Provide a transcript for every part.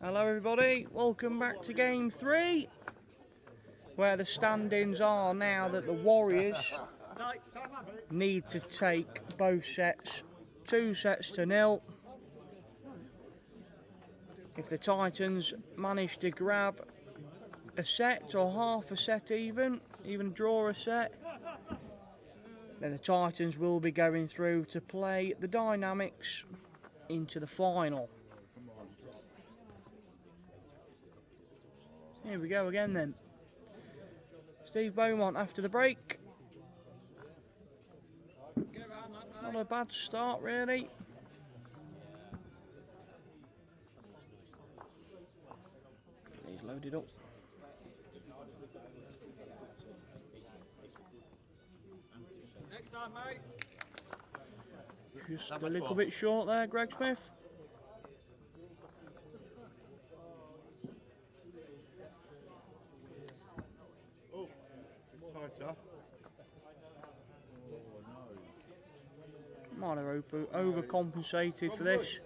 Hello everybody, welcome back to game 3, where the standings are now that the Warriors need to take both sets, 2 sets to 0. If the Titans manage to grab a set or half a set even draw a set, then the Titans will be going through to play the Dynamics into the final. Here we go again then. Steve Beaumont after the break. Not a bad start really. He's loaded up. Next time, mate. Just a little bit short there, Greg Smith. Tighter. Might have overcompensated for this.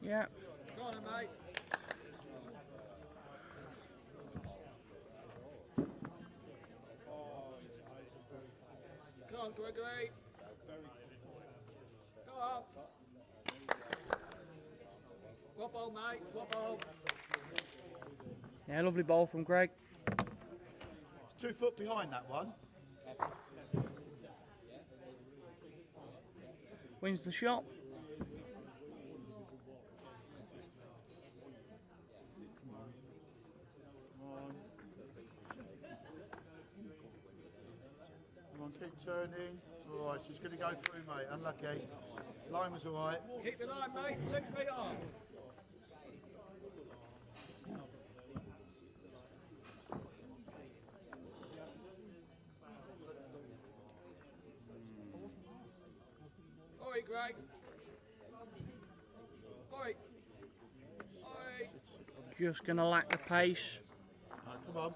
Yeah. Go on, mate. Go on, Gregory. Go on. What ball, mate? What ball? Yeah, lovely ball from Greg. It's 2 foot behind that one. Wins the shot. Come on, keep turning. Alright, she's going to go through, mate. Unlucky. Line was alright. Keep the line, mate. 2 feet off. Oi, Greg. Oi. Oi. Just going to lack the pace. Right, come on.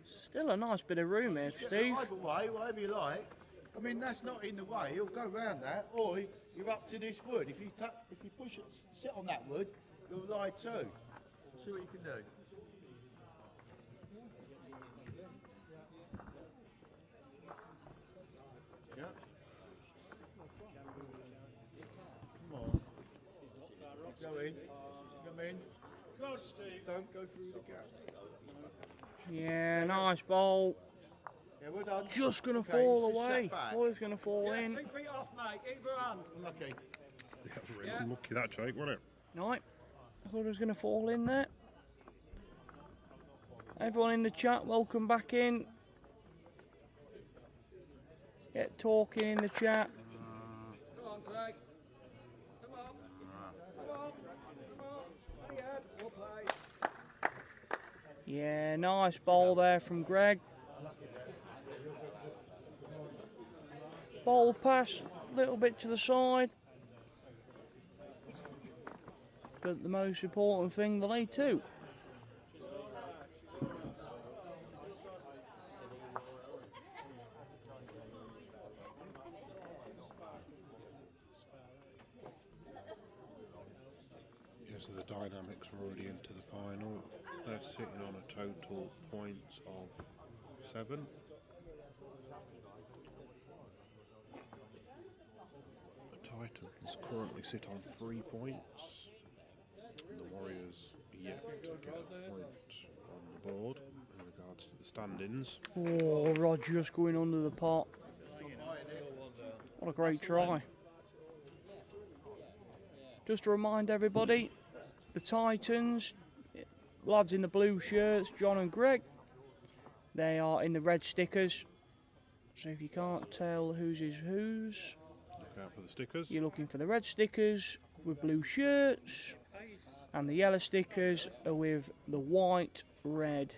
Still a nice bit of room here, Steve. Either way, whatever you like. I mean, that's not in the way. You'll go round that, or you're up to this wood. If you push it, sit on that wood, you'll lie too. See what you can do. Yeah. Come on. Go in. Come in. Go on, Steve. Don't go through the gap. Yeah, nice ball. Yeah, well done. Just going to Okay, fall just away. set back. Ball is going to fall in. 2 feet off, mate. Either hand. Lucky. Yeah, that was really unlucky that, Jake, wasn't it? Right. I thought it was going to fall in there. Everyone in the chat, welcome back in. Get talking in the chat. Come on, Craig. Come on. Come on. Come on. Play ahead. We'll play. Yeah, nice ball there from Greg. Ball pass, a little bit to the side. But the most important thing, the lay 2. Yes, so the Dynamics are already into the final. They're sitting on a total points of 7. The Titans currently sit on 3 points. And the Warriors yet to get a point on the board in regards to the standings. Oh, Rogers going under the pot. What a great try. Just to remind everybody, the Titans, lads in the blue shirts, John and Greg, they are in the red stickers. So if you can't tell whose is whose, Look out for the stickers. you're looking for the red stickers with blue shirts, and the yellow stickers are with the white, red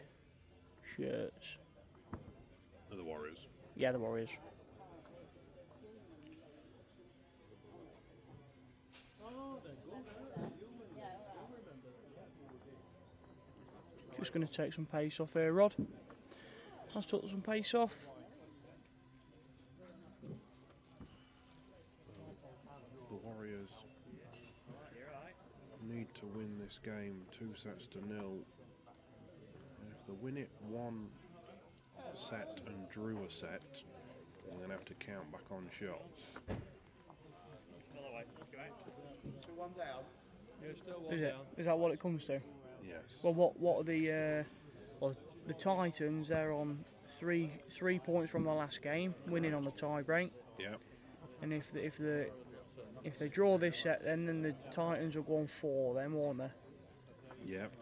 shirts. They're the Warriors. Yeah, the Warriors. Just going to take some pace off here, Rod. Let's took some pace off. The Warriors need to win this game 2-0. If they win it 1 set and drew a set, we're going to have to count back on shots. 2-1 down. Is it? Is that what it comes to? Yes. Well, what are the well, the Titans? They're on three points from the last game, winning on the tie break. Yep. And if they draw this set, then the Titans will go on 4, then, won't they? Yep.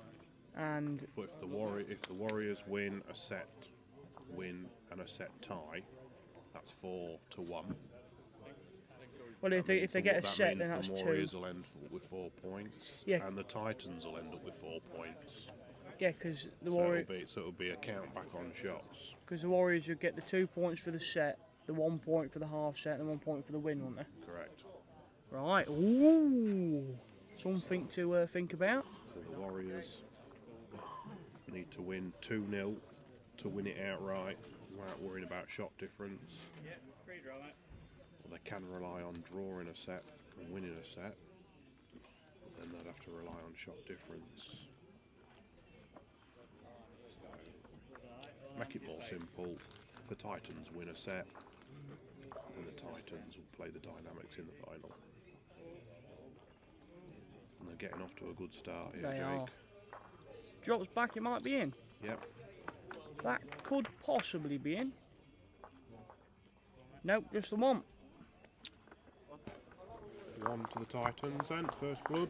And But if the Warriors win a set win and a set tie, that's 4-1. well, if they get a set, then that that's means 2. the Warriors will end with 4 points, Yeah. and the Titans will end up with 4 points. Yeah, because the So it'll be a count back on shots. Warriors will get the 2 points for the set, the 1 point for the half set, and the 1 point for the win, won't they? Correct. Right. Ooh, something to think about. But the Warriors need to win 2-0 to win it outright without worrying about shot difference. Yeah, free draw, mate. They can rely on drawing a set and winning a set, but then they'd have to rely on shot difference. So, make it more simple. If the Titans win a set, then the Titans will play the dynamics in the final. And they're getting off to a good start here, They Jake. are. Drops back, it might be in. Yep. That could possibly be in. Nope, just the 1. 1 to the Titans then, first blood.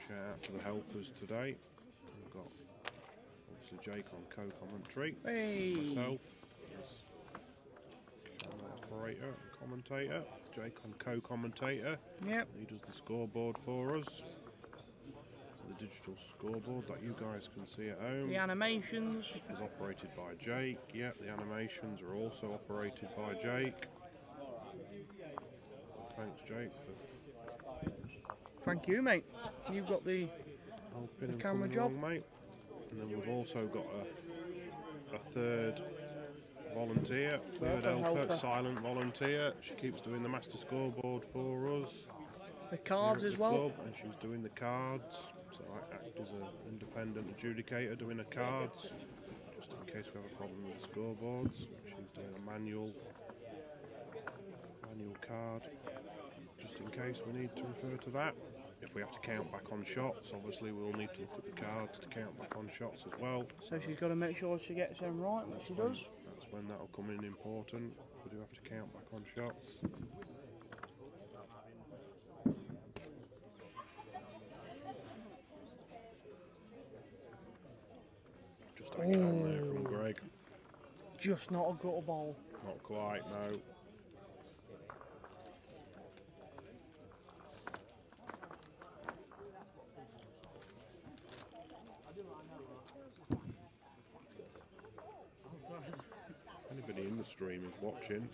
Shout out to the helpers today. We've got obviously Jake on co-commentary. Hey. Myself as operator, commentator. Jake on co-commentator. Yep. He does the scoreboard for us. The digital scoreboard that you guys can see at home The animations. is operated by Jake. Yep, the animations are also operated by Jake. Thanks, Jake, for Thank you, mate. You've got the helping and camera coming job. along, mate. And then we've also got a third volunteer, third a helper. helper, silent volunteer. She keeps doing the master scoreboard for us. The cards here at as the well. club, and she's doing the cards. So I act as an independent adjudicator doing the cards, just in case we have a problem with the scoreboards. She's doing a manual card, just in case we need to refer to that. If we have to count back on shots, obviously we'll need to look at the cards to count back on shots as well. So she's got to make sure she gets them right, which she does. That's when that'll come in important. We do have to count back on shots. Just a count there from Greg. Just not a gutter ball. Not quite, no. Anybody in the stream is watching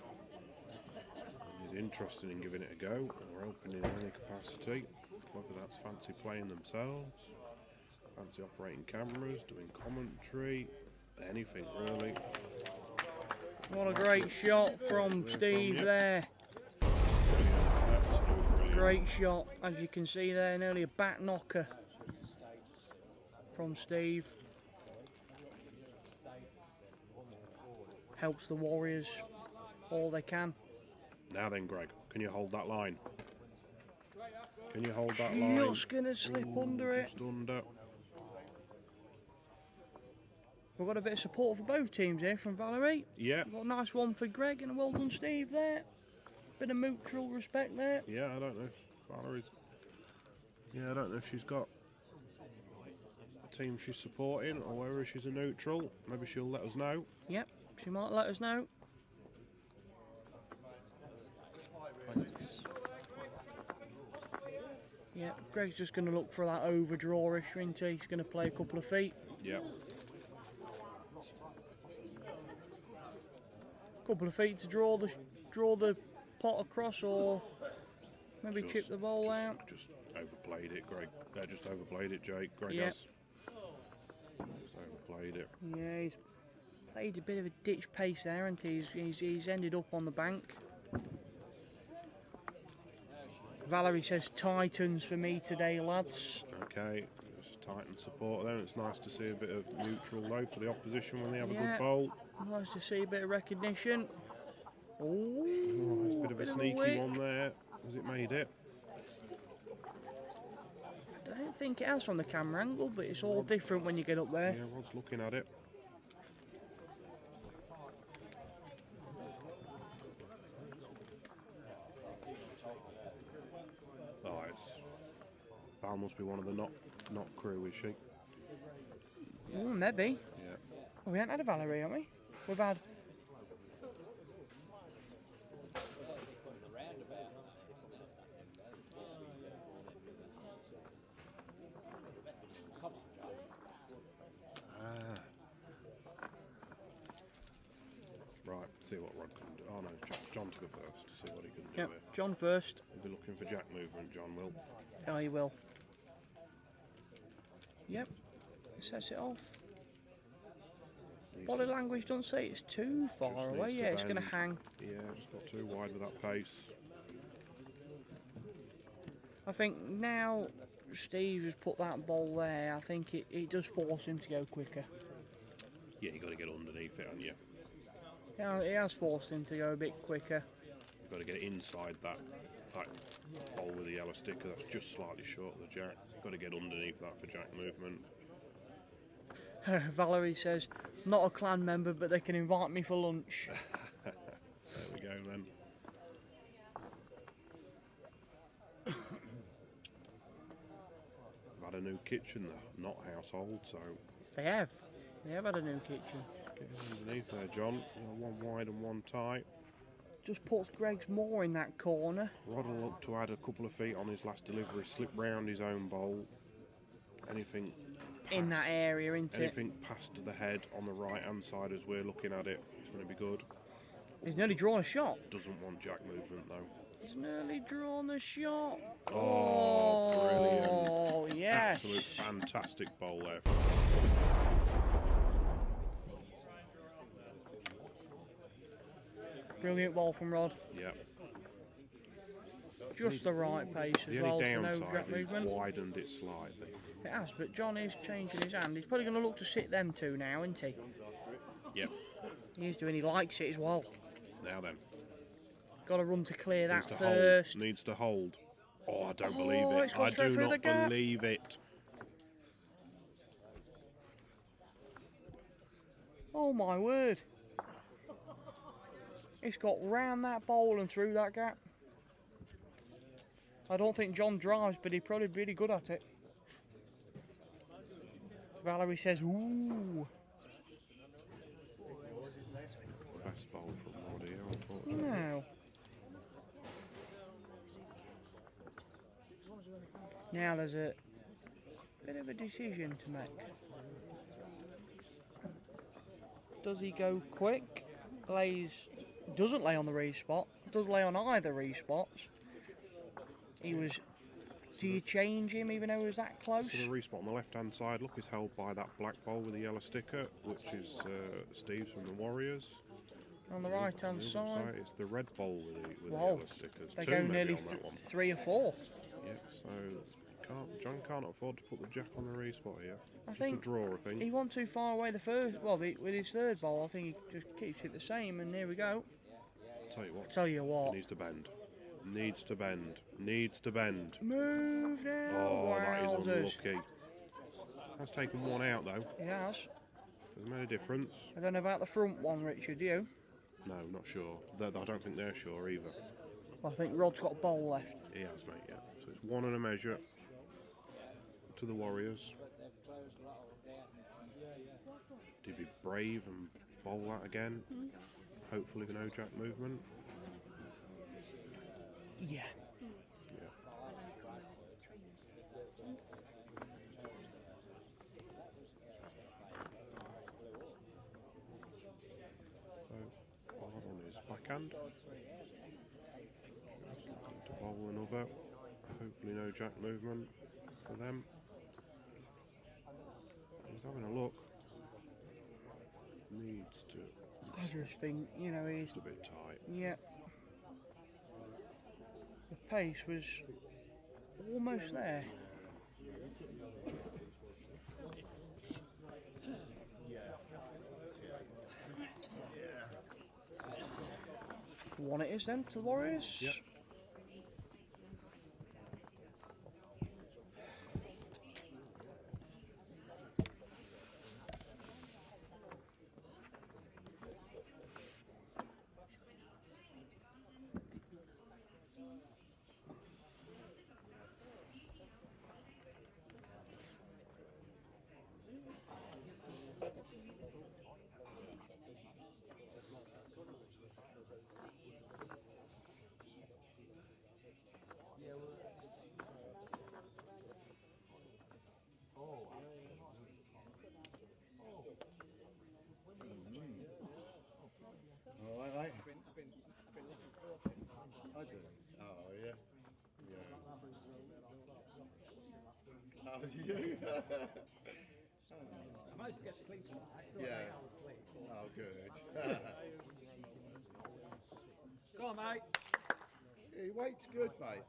and is interested in giving it a go, and we're open in any capacity, whether that's fancy playing themselves, fancy operating cameras, doing commentary, anything really. What a great shot from Steve there. Absolutely brilliant. Great shot, as you can see there, nearly a back knocker from Steve. Helps the Warriors all they can. Now then, Greg, can you hold that line? Can you hold that line? Just gonna slip under it. Just under. We've got a bit of support for both teams here from Valerie. Yeah, We've got a nice one for Greg and a well done Steve there. Bit of mutual respect there. yeah, I don't know if Valerie's... Yeah, I don't know if she's got a team she's supporting or whether she's a neutral. Maybe she'll let us know. Yep, she might let us know. Yeah, Greg's just going to look for that overdrawish, isn't he? He's going to play a couple of feet. Yeah. Couple of feet to draw the pot across, or Maybe chip the ball out. Just overplayed it, Greg. Just overplayed it, Jake. Greg Yep. has. Just overplayed it. Yeah, he's played a bit of a ditch pace there, and he's ended up on the bank. Valerie says Titans for me today, lads. Okay, there's Titan support there. It's nice to see a bit of neutral though for the opposition when they have a Yeah. good bowl. Nice to see a bit of recognition. Oh, There's a bit of a sneaky whip. one there. Has it made it? I don't think it has from the camera angle, but it's all different when you get up there. Yeah, Rod's looking at it. Oh, Val must be one of the not crew, is she? Maybe. Yeah. Oh, we haven't had a Valerie, have we? We've had. Right, see what Rod can do. Oh no, John to go first to see what he can do Yep, here. John first. He'll be looking for jack movement, John will. Oh, he will. Yep. Sets it off. Needs Body to- language don't say it's too far just away. needs to Yeah, it's going to bend. hang. Yeah, just got too wide with that pace. I think now Steve has put that ball there, I think it does force him to go quicker. Yeah, you got to get underneath it, haven't you? Yeah, it has forced him to go a bit quicker. You've got to get inside that ball with the yellow sticker. That's just slightly short of the jack. You've got to get underneath that for jack movement. Valerie says, not a clan member, but they can invite me for lunch. There we go then. I've had a new kitchen, though, not household, so They have had a new kitchen. get underneath there, John. One wide and one tight. Just puts Greg's more in that corner. Rod will look to add a couple of feet on his last delivery, slip round his own bowl. Anything In that past- area, isn't it? Anything past the head on the right hand side as we're looking at it, it's going to be good. He's nearly drawn a shot. Doesn't want jack movement though. He's nearly drawn a shot. Oh, brilliant. Oh, yes. Absolute fantastic bowl there. Brilliant ball from Rod. Yeah. Just the right pace as The well only for no downside gap is movement. widened it slightly. It has, but John is changing his hand. He's probably going to look to sit them two now, isn't he? Yep. He's doing, he likes it as well. Now then. Got to run to clear Needs that to first. hold. Needs to hold. Oh, I don't believe it. It's gone I straight do through the not gap. believe it. Oh my word. It's got round that bowl and through that gap. I don't think John drives, but he'd probably be really good at it. Valerie says, ooh. Best bowl from Roddy, unfortunately. No. Now there's a bit of a decision to make. Does he go quick? Doesn't lay on the respot. Does lay on either respots. Do you change him even though he was that close? So the respot on the left hand side, look, is held by that black ball with the yellow sticker, which is Steve's from the Warriors. On the right hand The other side. It's the red ball with the Whoa. yellow stickers. They Two go maybe nearly on that one. 3 or 4. Yeah, so John can't afford to put the jack on the respot here. I Just think a draw, I think. He went too far away the first. Well, with his third ball, I think he just keeps it the same. And here we go. Tell you what, Tell you what. needs to bend. Needs to bend. Needs to bend. Move now. Oh, that is Wowzers. unlucky. That's taken one out though. He has. Doesn't make a difference. I don't know about the front one, Richard. Do you? No, not sure. I don't think they're sure either. I think Rod's got a ball left. He has, mate, yeah. So it's one and a measure to the Warriors. Do be brave and bowl that again? Hopefully with no jack movement. Yeah. Yeah. So hard on his backhand. Just looking to bowl another. Hopefully no jack movement for them. He's having a look. Needs to. I just think, you know, he's Just a bit tight. yeah. The pace was almost there. One it is then to the Warriors. Yep. All right, mate. I do. Oh, yeah. Yeah. Oh, do you? I managed to get sleep tonight. Still Yeah. 8 hours sleep. Oh, good. Go on, mate. He waits good, mate.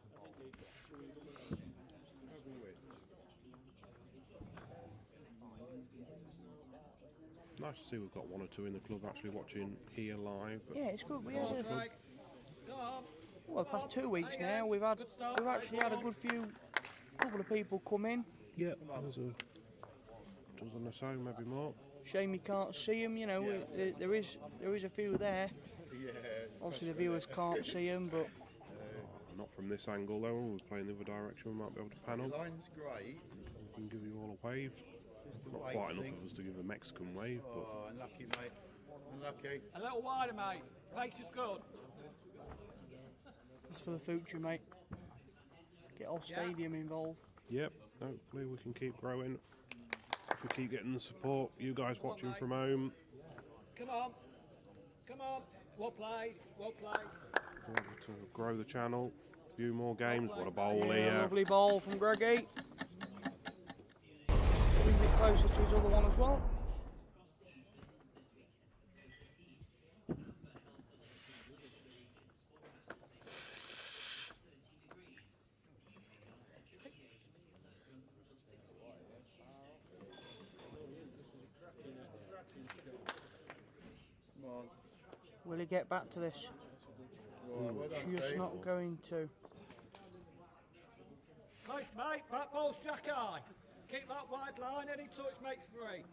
Nice to see we've got one or two in the club actually watching here live. But Yeah, it's good. We had That's a, right. Go on. well, the past 2 weeks now. We've actually had a good couple of people come in. yeah, there's a dozen or so, maybe more. Shame you can't see them. You know, there is a few there. Yeah. Obviously the viewers can't see them, but Not from this angle though. We're playing the other direction. We might be able to panel. Line's great. We can give you all a wave. Just the Not weight quite enough thing. of us to give a Mexican wave, but Oh, unlucky, mate. Unlucky. A little wider, mate. Pace is good. it's for the future, mate. Get our stadium involved. yep. Hopefully we can keep growing. If we keep getting the support, you guys watching from home, Come on. Come on. Well played. Well played. we're able to grow the channel, view more games. What a bowl Yeah, here! lovely ball from Greggy. Brings it closer to his other one as well. Come on. Will he get back to this? Well done, Just Steve. not going to. Nice, mate. That ball's jack eye. Keep that wide line. Any touch makes free.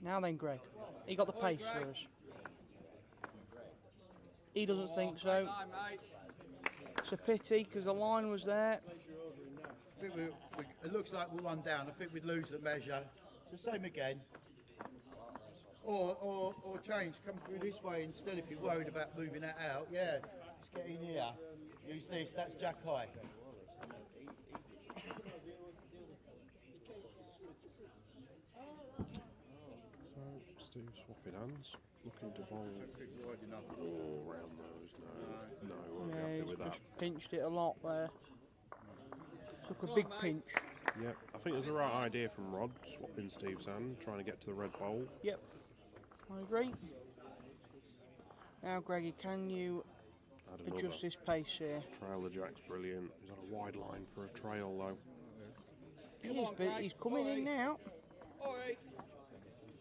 Now then, Greg. He got the Oi, pace Greg. for us. He doesn't think so. Great line, mate. It's a pity because the line was there. I think it looks like we're one down. I think we'd lose the measure. It's the same again. Or change. Come through this way instead if you're worried about moving that out. Yeah, just get in here. Use this. That's jack high. Steve swapping hands, looking to bowl I think we're wide enough. all round those. No, won't be Yeah, happy he's with that. just pinched it a lot there. Took a Go on, big mate. pinch. Yep, I think it was the right idea from Rod, swapping Steve's hand, trying to get to the red bowl. Yep, I agree. Now, Greggy, can you Add another. adjust his pace here? Trail the jack's brilliant. He's on a wide line for a trail though. He Come is, on, but Greg. he's coming in Oi. now. Oi.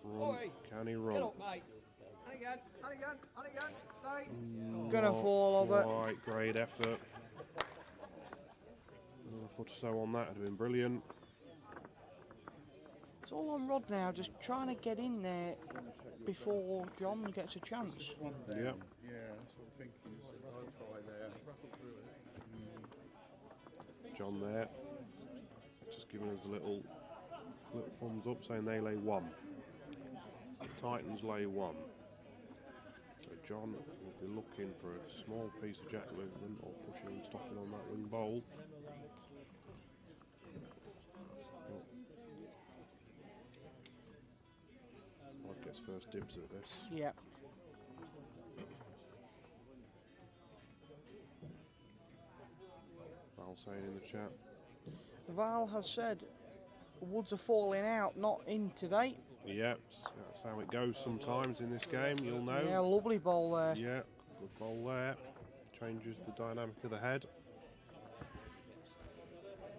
Run, Oi. can he Get run? up, mate. And again. And again. And again. Stay. Gonna fall over. Quite great effort. Another foot or so on that would have been brilliant. It's all on Rod now, just trying to get in there before John gets a chance. One down. Yep. Yeah, that's what I'm thinking. It's a high there. John there, just giving us a little thumbs up, saying they lay one. Titans lay one. So John will be looking for a small piece of jack movement or pushing and stopping on that wing bowl. gets first dibs at this. Yeah. Val saying in the chat. Val has said woods are falling out, not in today. Yep, that's how it goes sometimes in this game, you'll know. Yeah, lovely ball there. Yeah, good ball there. Changes the dynamic of the head.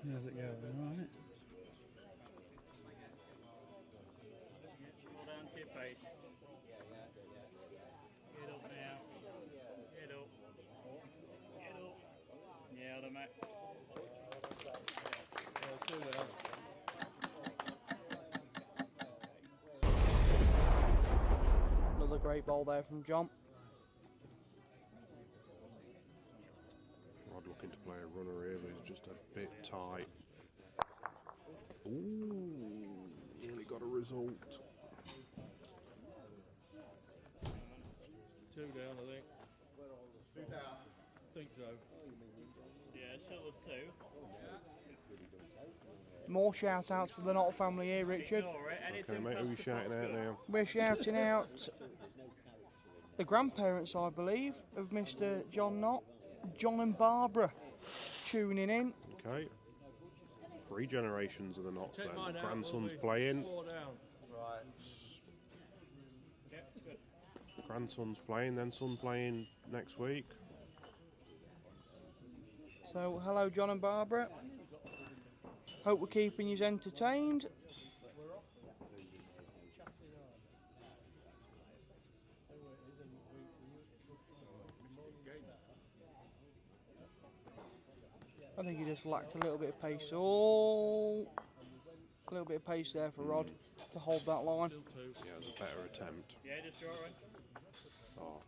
How's it going? All right. Hold on to your pace. Get up now. Get up. Get up. Yeah, hold on, mate. Another great ball there from John. Rod looking to play a runner here, but he's just a bit tight. Ooh, nearly got a result. 2 down, I think. 2 down. I think so. Yeah, short of 2. More shout outs for the Knott family here, Richard. Ignore it. Okay, Anything mate, who are you past the shouting out now? We're shouting out the grandparents, I believe, of Mr. John Knott, John and Barbara, tuning in. Okay. 3 generations of the Knotts Take then. mine out, Grandson's will we? playing. 4 down. Right. Yeah, good. Grandson's playing, then son playing next week. So, hello, John and Barbara. Hope we're keeping you entertained. I think he just lacked a little bit of pace. Oh, a little bit of pace there for Rod to hold that line. Still 2. Yeah, it was a better attempt. Yeah, just draw it. Oh,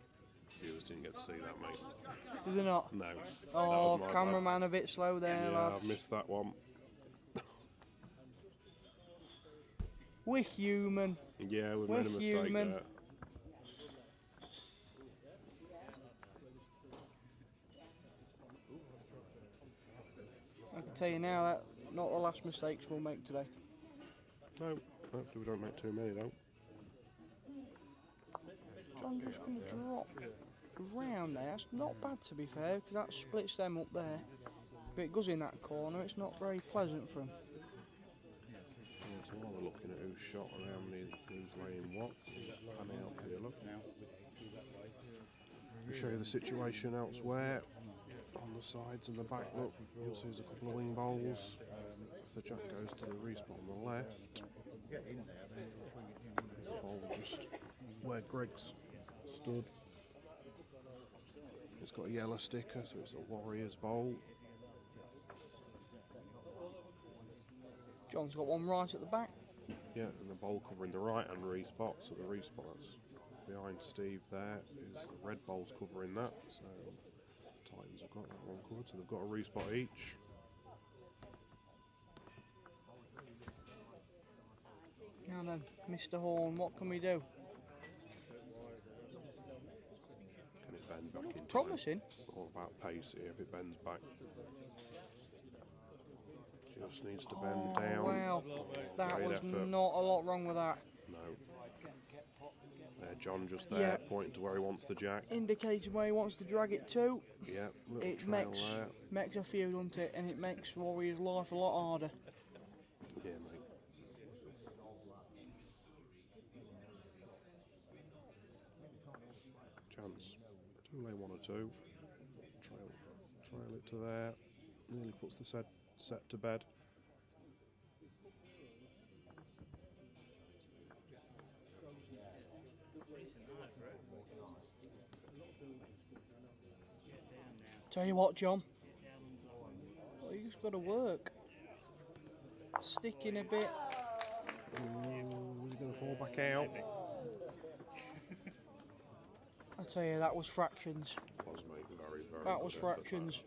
viewers didn't get to see that, mate. Did they not? No. Oh, That was my cameraman a bit slow there, bad. Yeah, lad. I've missed that one. We're human. Yeah, we We're made a mistake human. there. I can tell you now that not the last mistakes we'll make today. No, hopefully we don't make too many though. John's just going to drop round there. That's not bad to be fair, because that splits them up there. But it goes in that corner, it's not very pleasant for him. Yeah, so while we're looking at who's shot and how many, who's laying what, panning out for you, look. We'll show you the situation elsewhere. On the sides and the back, look, you'll see there's a couple of wing bowls. If the jack goes to the respot on the left, the bowl just where Greg's stood. It's got a yellow sticker, so it's a Warriors bowl. John's got one right at the back. Yeah, and the bowl covering the right hand respot, so the respot that's behind Steve there is the red bowl's covering that. So Titans have got that one covered, so they've got a respot each. Now then, Mr. Horne, what can we do? Can it bend back in time? Promising. All about pace here, if it bends back. Just needs to bend down. Wow, that Great was effort. not a lot wrong with that. No. There, John just there, Yeah. pointing to where he wants the jack. Indicating where he wants to drag it to. Yeah, little It trail makes there. makes a few, doesn't it? And it makes Warrior's life a lot harder. Yeah, mate. Chance. 2 lay 1 or 2. Trail it to there. Nearly puts the set to bed. Tell you what, John. Well, you just got to work. Sticking a bit. Ooh, he's going to fall back out. I tell you, that was fractions. Was, mate, very That good was effort, fractions. that.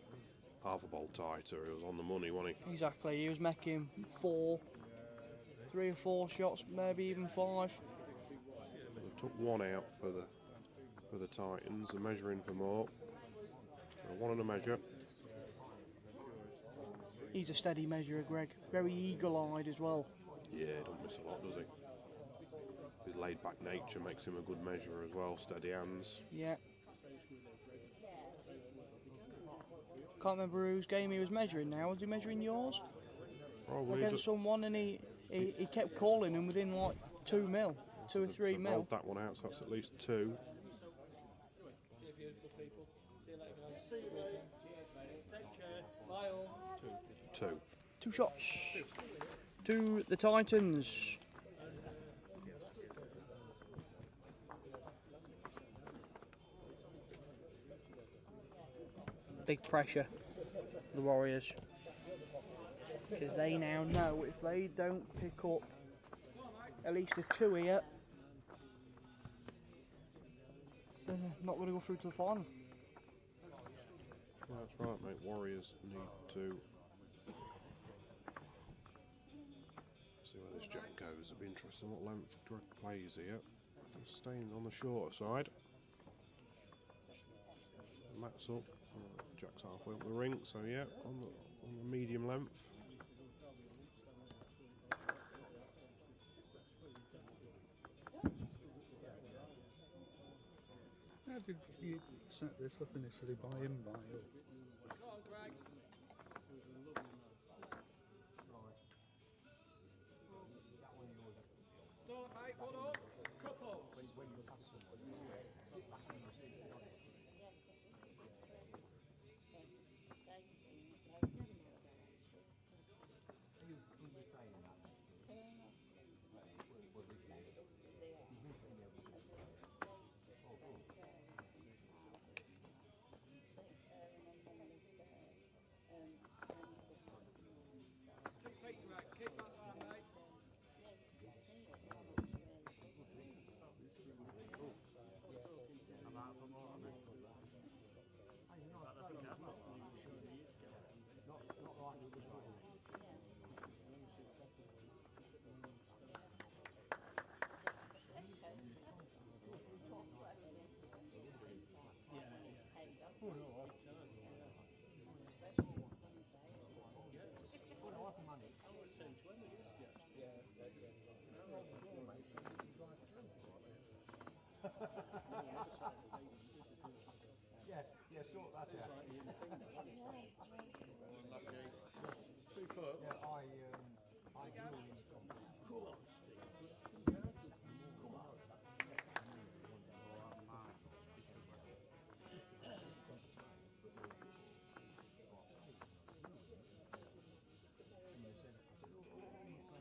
Half a bowl tighter, he was on the money, wasn't he? Exactly. He was making 3 or 4 shots, maybe even 5. They took 1 out for the Titans, they're measuring for more. So 1 and a measure. He's a steady measurer, Greg. Very eagle-eyed as well. Yeah, don't miss a lot, does he? his laid back nature makes him a good measurer as well. Steady hands. Yeah. Can't remember whose game he was measuring now. Was he measuring yours? Probably Against someone, and he kept calling him within like 2 mil, 2 or 3 I've mil. rolled that one out, so that's at least 2. See you beautiful people. See you later, guys. See you later. Take care. Bye all. 2. 2 shots to the Titans. Big pressure, the Warriors, because they now know if they don't pick up at least a 2 here, they're not going to go through to the final. That's right, mate. Warriors need to see where this jack goes. It'll be interesting what length Greg plays here. He's staying on the shorter side. Matt's up. Jack's halfway up the ring, so yeah, on the medium length. How did you set this up initially by invite? Go on, Greg. Start, mate. One up. Couple. Keep that line, mate. Yeah, sort that out. Lucky. 2 foot. Yeah, I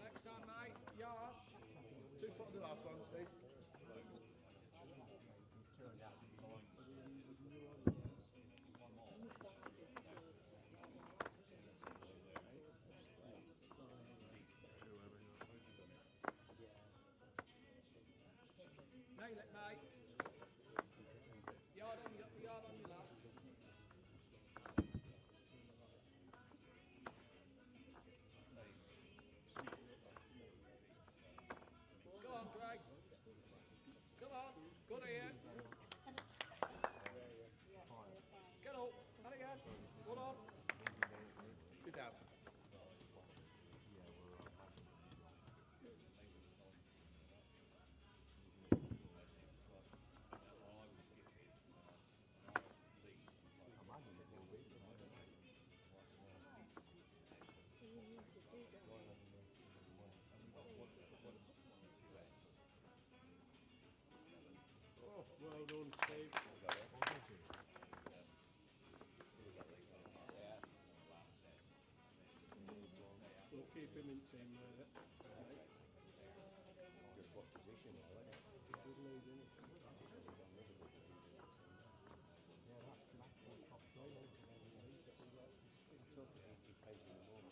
Next time, mate. Yard. 2 foot on the last one, Steve. Nail it, mate. Yard on your last. Go on, Greg. Come on. Good here. Get up. And again. Good on. Good down. Well done, Steve. We'll keep him in team there. Just what position, isn't it? Good lead, isn't it?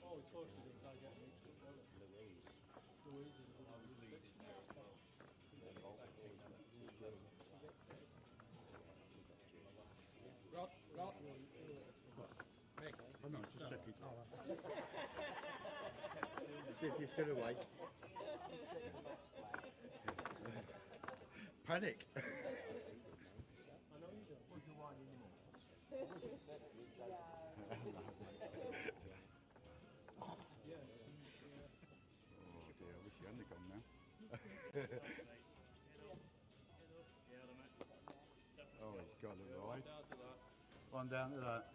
Oh, it's close to the target mixed up, don't it? Louise is a good lead. Rod. Mick. I'm not just checking. See if you're still awake. Panic. I know you don't. What's your wine in your mouth? Oh dear, I wish you hadn't gone now. Oh, he's got it right. One down to that.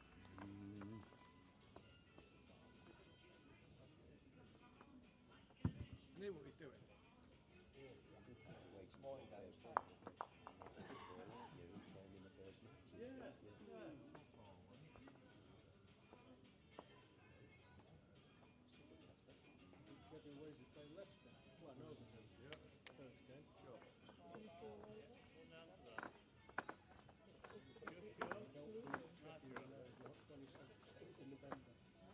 Knew what he's doing.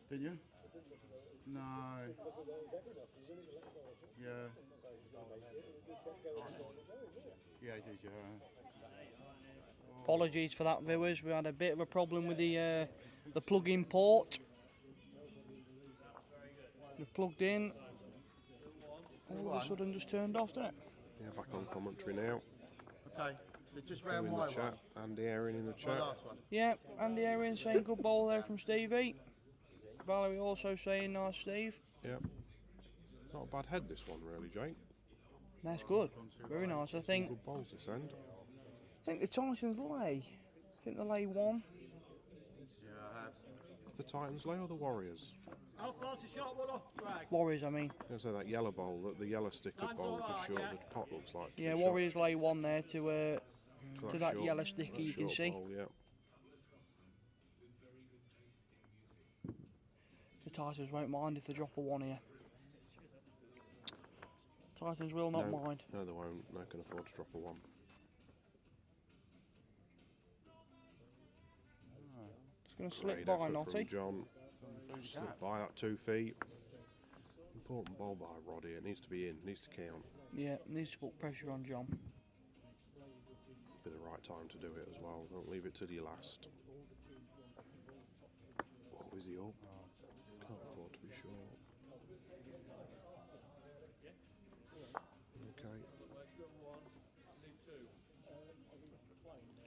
Did you? No. Yeah. Yeah, I did, yeah. Apologies for that, viewers. We had a bit of a problem with the plug-in port. We've plugged in. All of a sudden, just turned off, didn't it? Yeah, back on commentary now. Okay, so just Who round in my the chat? one. Andy Aaron in the My chat. last one. Yeah, Andy Aaron saying good ball there from Stevie. Valerie also saying nice, Steve. Yep. Not a bad head this one, really, Jake. That's good. Very nice. I think Good balls this end. the Titans lay. I think they lay one. Yeah, I have. It's the Titans lay or the Warriors? How far's the short one off, Greg? Warriors, I mean. I was gonna say that yellow bowl, the yellow sticker That's bowl, all the right, short, yeah. the pot looks like. to Yeah, be Warriors lay one there to short- that short- yellow sticker that you can short see. bowl, yeah. The Titans won't mind if they drop a one here. Titans will not no, mind. No, they won't. They can afford to drop a one. It's going to slip Great by, effort Notty. from John. Slipped by that 2 feet. Important ball by Roddy. It needs to be in. Needs to count. Yeah, needs to put pressure on John. Be the right time to do it as well. Don't leave it till your last. Oh, is he up? Can't afford to be short. Okay.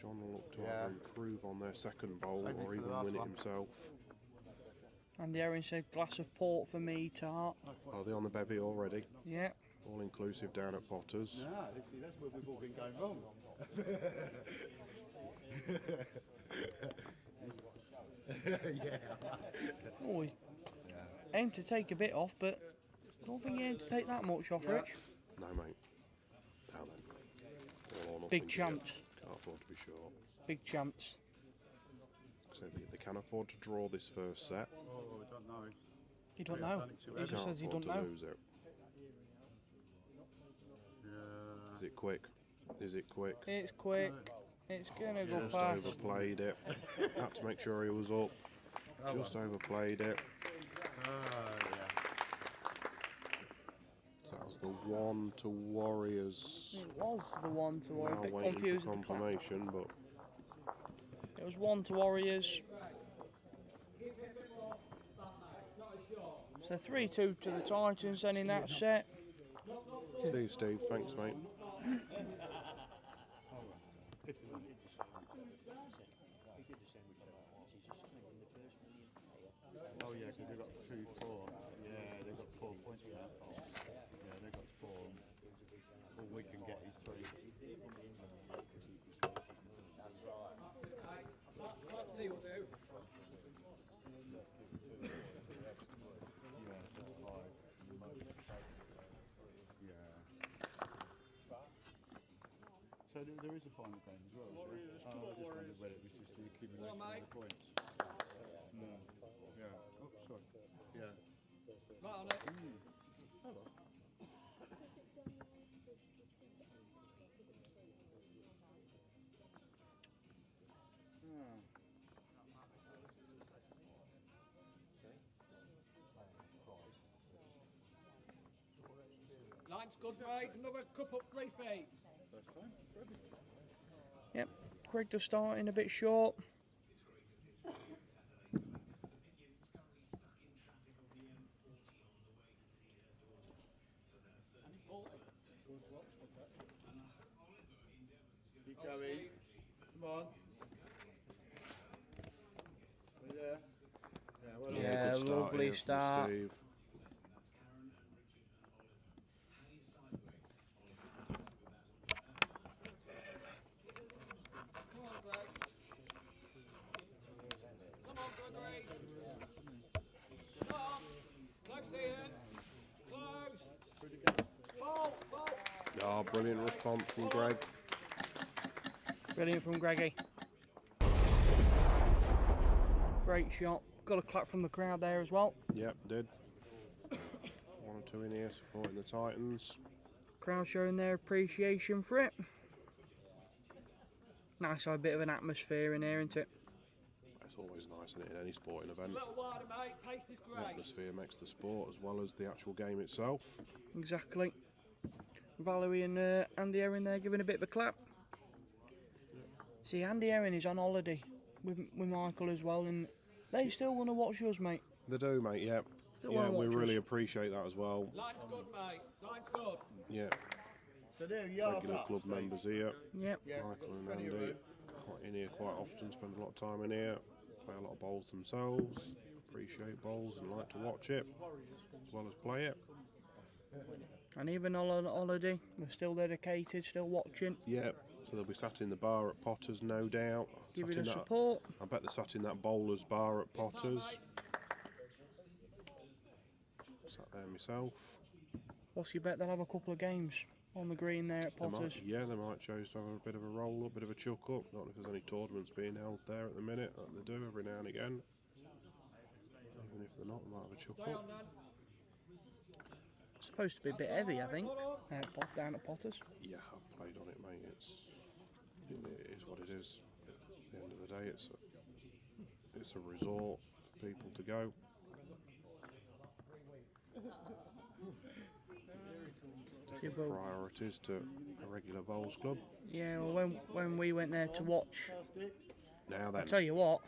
John will look to either improve on their second bowl Save me or for the even last win it one. himself. Andy Aaron said glass of port for me, Tart. Are they on the bevy already? Yeah. All inclusive down at Potters. No, see, that's where we've all been going wrong. Yeah. Oh, he aimed to take a bit off, but I don't think he aimed to take that much off, Rich. No, mate. Down then. All or nothing Big here. chance. Can't afford to be short. Big chance. So they can afford to draw this first set. Oh, I don't know. He don't Yeah, know. done it too He early. just Can't says he afford don't to know. lose it. Yeah. Is it quick? Is it quick? It's quick. It's gonna go Just past. overplayed it. Had to make sure he was up. Just overplayed it. Oh, yeah. So that was the 1 to Warriors. It was the one to Warriors. Now A bit waiting confused for with the clap. confirmation, but It was one to Warriors. So 3-2 to the Titans then in that set. see you, Steve. Thanks, mate. Oh yeah, because they've got 2-4. Yeah, they've got 4 points for that. Yeah, they've got 4. All we can get is 3. Let's see what do. Yeah, so 5. Yeah. So there is a final game as well, is there? I just wondered whether it was just the accumulation of the points. No. Yeah. Oh, sorry. Yeah. Right on it. Oh well. Line's good, mate. Another cup up 3 feet. First time. Brilliant. Yep. Craig just starting a bit short. Keep going. Come on. We're there. Yeah, well done. Yeah, good start lovely here from start. Steve. Oh, brilliant response from Greg. Brilliant from Greggy. Great shot. Got a clap from the crowd there as well. Yep, did. 1 or 2 in here supporting the Titans. Crowd showing their appreciation for it. Nice, have a bit of an atmosphere in here, isn't it? It's always nice, isn't it, in any sporting event? A little wider, mate. Pace is The great. atmosphere makes the sport as well as the actual game itself. Exactly. Valerie and Andy Erin there giving a bit of a clap. See, Andy Erin is on holiday with Michael as well, and they still want to watch us, mate. They do, mate, yeah. Still Yeah, wanna we watch really us. appreciate that as well. Line's good, mate. Line's good. Yeah, So there you are. regular club members here. Yep. Yeah, Michael and plenty of Andy, room. quite in here quite often, spend a lot of time in here, play a lot of bowls themselves, appreciate bowls and like to watch it, as well as play it. And even on holiday, they're still dedicated, still watching, Yeah, so they'll be sat in the bar at Potter's, no doubt. giving Sat us in that- support. I bet they're sat in that bowler's bar at Potter's. Sat there myself. What's your bet they'll have a couple of games on the green there at They might, Potters? yeah, they might choose to have a bit of a roll up, bit of a chuck up. Not if there's any tournaments being held there at the minute, that they do every now and again. Even if they're not, they might have a chuck Stay up. on, Nan. It's supposed to be a bit heavy, I think, down at Potters. Yeah, I've played on it, mate. It is what it is. At the end of the day, it's a resort for people to go. Yeah, well, Priorities to a regular bowls club. yeah, well, when we went there to watch, Now I then, tell you what,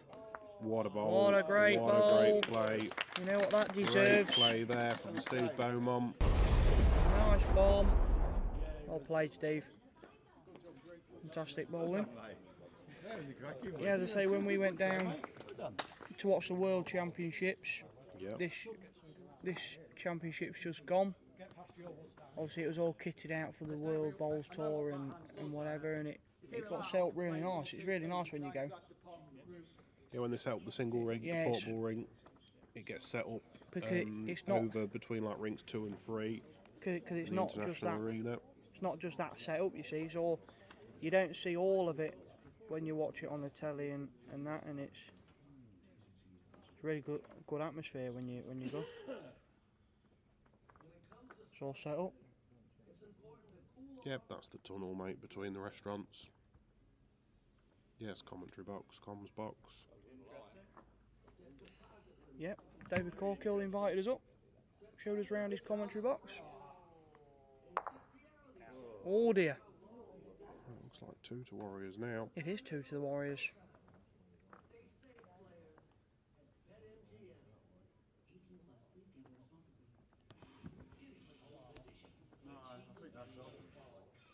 what a bowl! What a great what bowl. a great play! you know what that Great deserves. play there from Steve Beaumont. Nice bomb. Well played, Steve. Fantastic bowling. That was a cracking one. Yeah, as I say, when we went down Well done. to watch the World Championships, Yeah, this championship's just gone. Obviously, it was all kitted out for the World Bowls Tour and whatever, and it got set up really nice. It's really nice when you go. yeah. When they set up the single ring, Yeah, the it's- portable ring, it gets set up Because it's not over between like rings 2 and 3. because it's the not just international that. arena. It's not just that setup, you see. So you don't see all of it when you watch it on the telly and that, and it's really good atmosphere when you go. It's all set up. Yep, that's the tunnel, mate, between the restaurants. Yes, commentary box, comms box. Yep, David Corkill invited us up, showed us round his commentary box. Oh dear, It looks like 2 to Warriors now. it is 2 to the Warriors.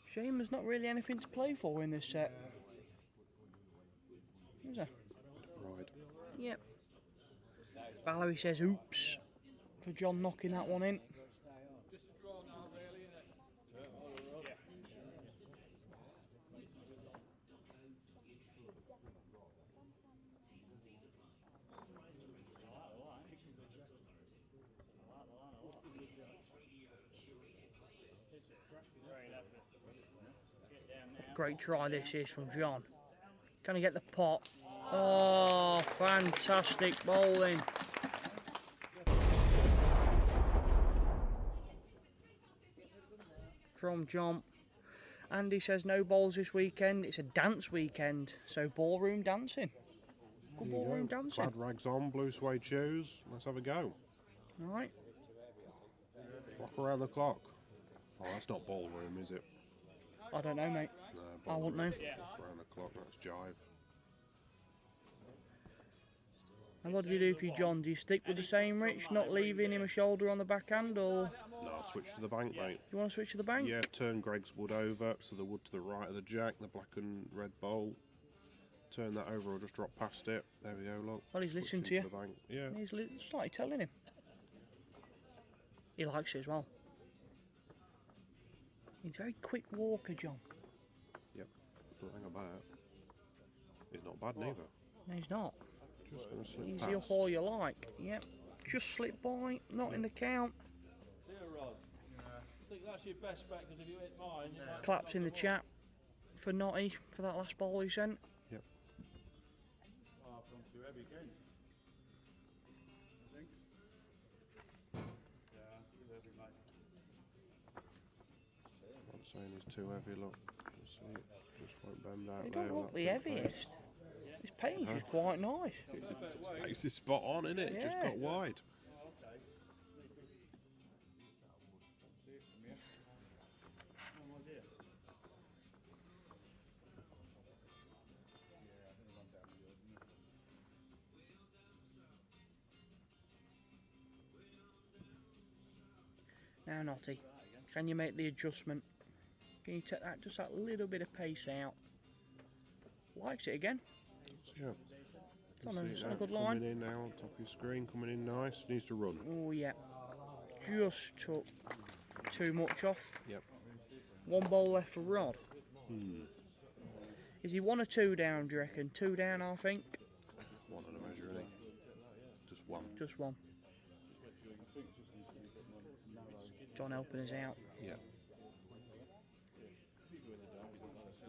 Shame there's not really anything to play for in this set. Is there? Right. Yep. Valerie says oops for John knocking that one in. Just a draw now, really, innit? Great try this is from John. Can he get the pot? Oh, fantastic bowling. From John. Andy says no bowls this weekend. It's a dance weekend, so ballroom dancing. Good There you ballroom go. dancing. Plaid rags on, blue suede shoes. Let's have a go. All right. Rock around the clock. Oh, that's not ballroom, is it? I don't know, mate. No, I wouldn't know. Rock around the clock, that's jive. And what do you do for you, John? Do you stick with the same Rich, not leaving him a shoulder on the backhand, or No, I'll switch to the bank, mate. you want to switch to the bank? Yeah, turn Greg's wood over, so the wood to the right of the jack, the black and red bowl. Turn that over or just drop past it. There we go, look. Well, he's Switch listening into to you. the bank. Yeah. He's slightly telling him. He likes it as well. He's a very quick walker, John. Yep. Nothing about it. He's not bad neither. No, he's not. Just going to slip Easy past. up all you like. Yep. Just slip by, not in the count. think that's your best bet, because if you hit mine, you might Claps in the chat for Notty for that last ball he sent. Yep. Oh, I've gone too heavy again. I think. Yeah, too heavy, mate. I'm not saying he's too heavy, look. You see it just won't bend out He there. don't with look that the big heaviest. His pace is quite nice. pace. Pace is spot on, isn't it? Just Yeah. got wide. Oh, okay. See it from here. No idea. Yeah, I'm going to run down with yours, isn't it? Now, Notty, can you make the adjustment? Can you take that just that little bit of pace out? Likes it again. Yeah. It's on a, See it's it on a now, good coming line. in now on top of your screen, coming in nice. Needs to run. Oh yeah, just took too much off. Yep. One ball left for Rod. Hmm. Is he 1 or 2 down, do you reckon? 2 down, I think. One on a measure, isn't he? Just one. Just one. John helping us out. Yeah.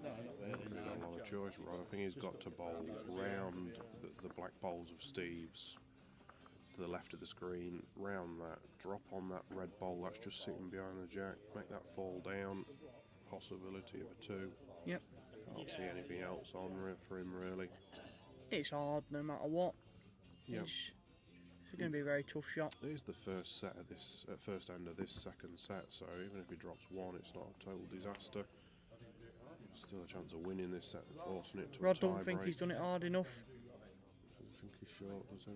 He's got a lot of choice, right? I think he's got to bowl round the black bowls of Steve's to the left of the screen, round that, drop on that red bowl that's just sitting behind the jack, make that fall down, possibility of a 2. Yep. Can't see anything else on for him really. It's hard no matter what. Yep. It's going to be a very tough shot. It is the first set of this, first end of this second set, so even if he drops 1, it's not a total disaster. Still a chance of winning this set and forcing it to Rod a tie don't think break. he's done it hard enough. Doesn't think he's short, does he?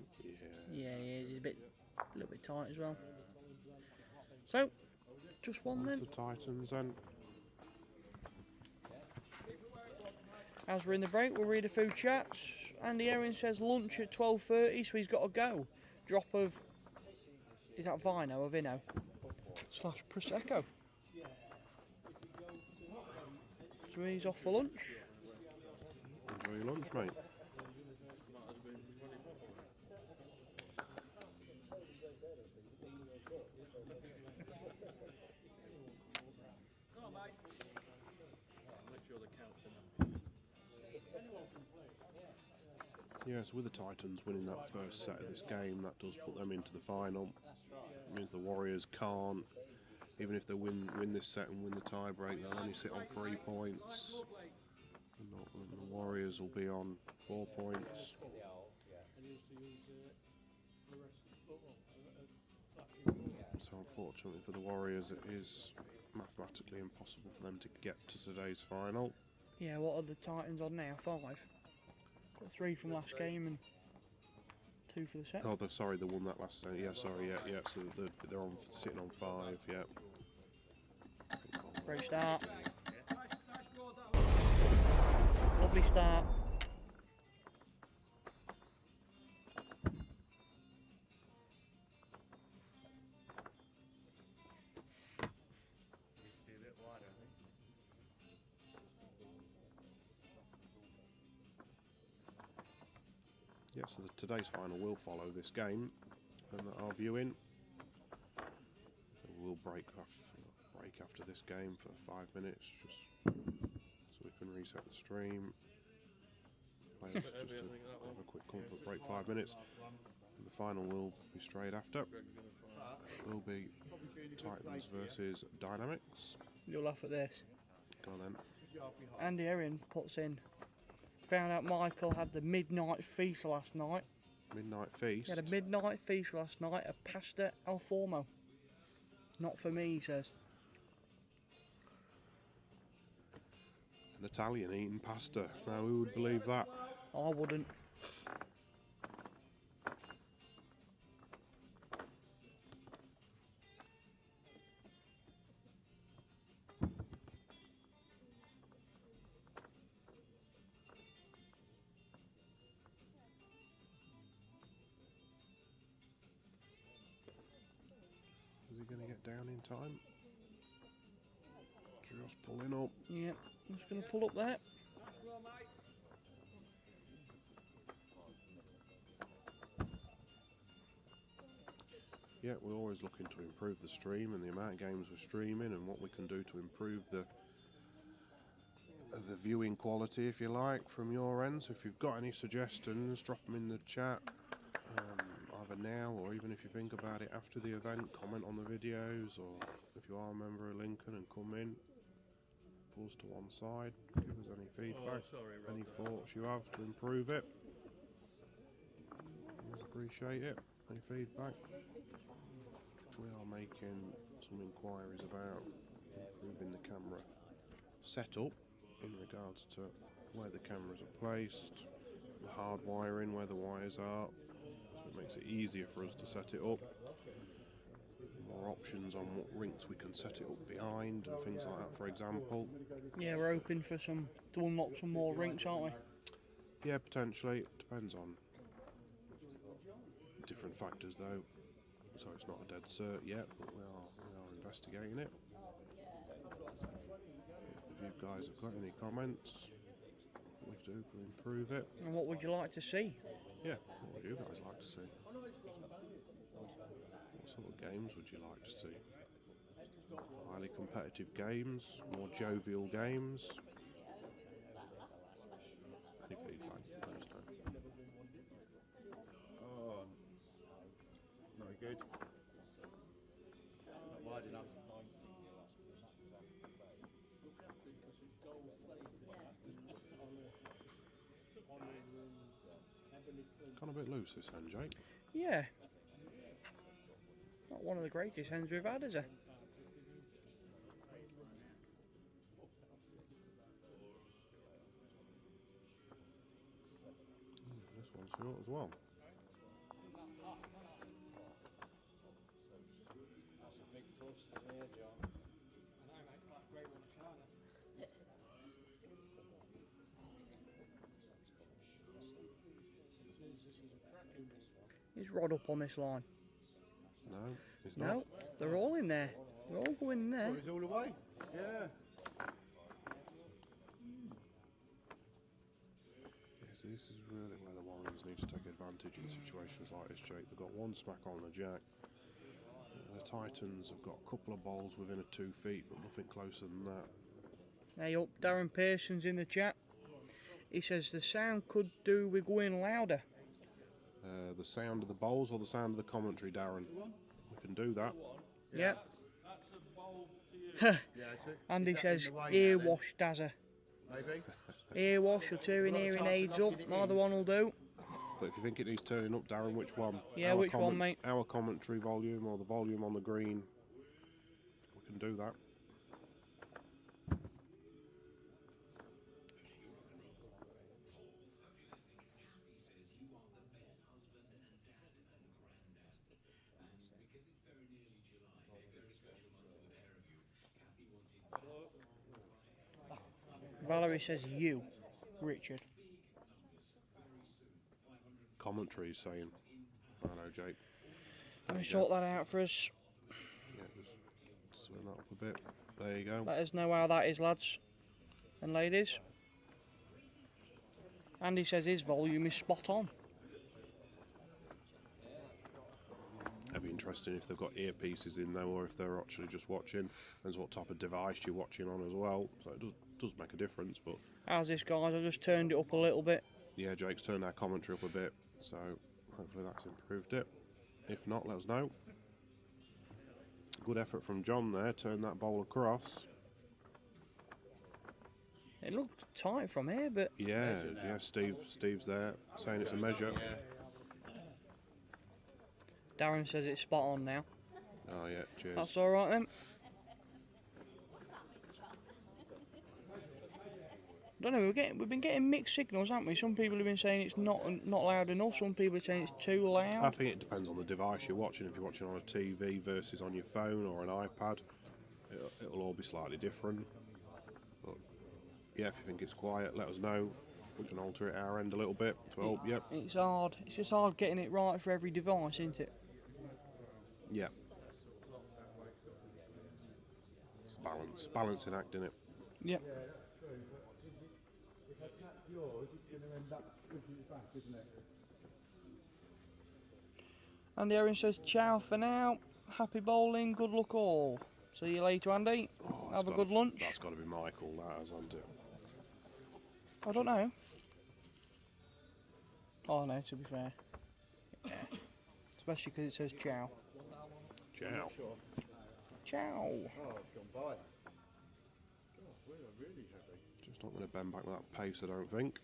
Yeah. Yeah, he is. He's a little bit tight as well. So, just one then. The Titans and As we're in the break, we'll read a few chats. Andy Erin says lunch at 12:30, so he's got to go. Drop of, is that Vino or Vino? / Prosecco. So he's off for lunch. enjoy your lunch, mate. Yes, with the Titans winning that first set of this game, that does put them into the final. It means the Warriors can't, even if they win this set and win the tie break, they'll only sit on 3 points. And the Warriors will be on 4 points. So unfortunately for the Warriors, it is mathematically impossible for them to get to today's final. Yeah, what are the Titans on now? 5. Got 3 from last game and 2 for the set. Oh, sorry, they won that last set. Yeah, sorry, yeah. So they're on sitting on 5. Yeah. Great start. Lovely start. Yeah, so today's final will follow this game, and our viewing. We'll break after this game for 5 minutes, just so we can reset the stream. Players just to have a quick comfort break, 5 minutes. And the final will be straight after. It will be Titans versus Dynamics. You'll laugh at this. Go on then. Andy Erin puts in, found out Michael had the midnight feast last night. Midnight feast. He had a midnight feast last night, a pasta al forno. Not for me, he says. An Italian eating pasta. Now who would believe that? I wouldn't. Is he going to get down in time? Just pulling up. Yep, I'm just going to pull up there. yeah, we're always looking to improve the stream and the amount of games we're streaming and what we can do to improve the viewing quality, if you like, from your end. So if you've got any suggestions, drop them in the chat, either now or even if you think about it after the event. Comment on the videos, or if you are a member of Lincoln and come in, pull us to one side, give us any feedback, any thoughts you have to improve it. Always appreciate it, any feedback. We are making some inquiries about improving the camera setup in regards to where the cameras are placed, the hard wiring, where the wires are, so it makes it easier for us to set it up. More options on what rinks we can set it up behind and things like that, for example. Yeah, we're hoping for to unlock some more rinks, aren't we? Yeah, potentially. It depends on different factors though, so it's not a dead cert yet, but we are investigating it. If you guys have got any comments, what we do to improve it. And what would you like to see? Yeah, what would you guys like to see? What sort of games would you like to see? Highly competitive games, more jovial games? Any feedback? Let us know. Oh, very good. Not wide enough. Gone a bit loose this end, Jake. Yeah. Not one of the greatest hens we've had, is it? This one's short as well. That's a big plus there, John. And I make that great one of China. He's rod up on this line. No, it's not. No, they're all in there. They're all going in there. Oh, it's all the way? Yeah. Yes, this is really where the Warriors need to take advantage in situations like this, Jake. They've got one smack on the jack. The Titans have got a couple of bowls within a 2 feet, but nothing closer than that. Hey up, Darren Pearson's in the chat. He says the sound could do with going louder. The sound of the bowls or the sound of the commentary, Darren? We can do that. Yep. That's a bowl to you. Yeah, that's it. Andy Is that says in the way ear now, then? wash, Dazza. Maybe. Ear wash or turning Got a hearing chance of aids up. knocking it Either in. one will do. But if you think it needs turning up, Darren, which one? Yeah, Our which one, mate? Our commentary volume or the volume on the green? We can do that. Valerie says you, Richard. Commentary saying, I know, Jake. Let me sort that out for us. Yeah, just turn that up a bit. There you go. Let us know how that is, lads and ladies. Andy says his volume is spot on. It'd be interesting if they've got earpieces in though, or if they're actually just watching. Depends what type of device you're watching on as well. So it does make a difference. But How's this, guys? I just turned it up a little bit. yeah, Jake's turned our commentary up a bit, so hopefully that's improved it. If not, let us know. Good effort from John there. Turn that bowl across. It looked tight from here, but Yeah, yeah. Steve's there saying it's a measure. Darren says it's spot on now. Oh yeah, cheers. That's all right then. I don't know. We've been getting mixed signals, haven't we? Some people have been saying it's not loud enough. Some people are saying it's too I loud. think it depends on the device you're watching. If you're watching on a TV versus on your phone or an iPad, it'll all be slightly different. But yeah, if you think it's quiet, let us know. We can alter it our end a little bit to help. Yep. It's hard. It's just hard getting it right for every device, isn't it? Yeah. It's balancing act, innit? Yep. If I tap yours, it's going to end up switching it back, isn't it? Andy Owen says ciao for now. Happy bowling, good luck all. See you later, Andy. Oh, Have a good lunch. That's got to be Michael, that, hasn't it? I don't know. Oh no, to be fair. Yeah. Especially because it says ciao. Ciao. Ciao. Oh, gone by. God, we are really heavy. Just not going to bend back with that pace, I don't think.